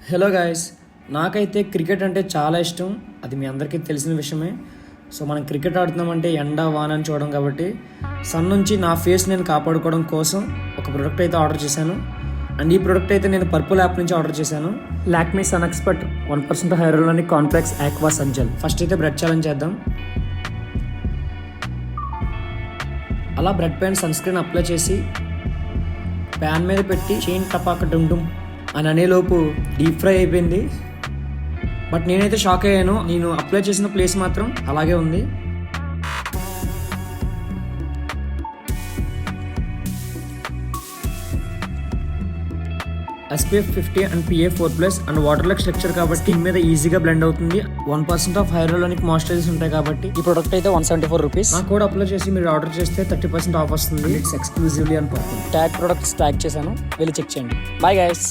Hello guys, నాకైతే cricket అంటే చాలా ఇష్టం. అది మీ అందరికీ తెలిసిన విషయమే. సో మనం క్రికెట్ ఆడుతున్నామంటే ఎండ వాన అని చూడడం కాబట్టి సన్ నుంచి నా ఫేస్ నేను కాపాడుకోవడం కోసం ఒక ప్రోడక్ట్ అయితే ఆర్డర్ చేశాను. అండ్ ఈ ప్రోడక్ట్ అయితే నేను పర్పుల్ యాప్ నుంచి ఆర్డర్ చేశాను. లాక్మీ సన్ ఎక్స్పర్ట్ 1% హైరోలోని complex aqua sun gel. First అయితే బ్రెడ్ ఛాలెంజ్ చేద్దాం. అలా బ్రెడ్ పైన సన్ స్క్రీన్ అప్లై చేసి ప్యాన్ మీద పెట్టి చైన్ టపాక డుమ్ అని అనేలోపు డీప్ ఫ్రై అయిపోయింది. బట్ నేనైతే షాక్ అయ్యాను. నేను అప్లై చేసిన ప్లేస్ మాత్రం అలాగే ఉంది. SPF 50 and PA 4+ and water like structure కాబట్టి స్కిన్ మీద ఈజీగా బ్లెండ్ అవుతుంది. 1% ఆఫ్ హైరోలోనిక్ మాయిశ్చరైజర్స్ ఉంటాయి కాబట్టి ఈ ప్రోడక్ట్ అయితే 174 రూపీస్. నా కోడ్ అప్లై చేసి మీరు ఆర్డర్ చేస్తే 30% ఆఫ్ వస్తుంది. ఇట్స్ ఎక్స్క్లూజివ్లీ అని పర్పుల్. ట్యాగ్ ప్రొడక్ట్స్ ట్యాగ్ చేశాను, వెళ్ళి చెక్ చేయండి. Bye guys.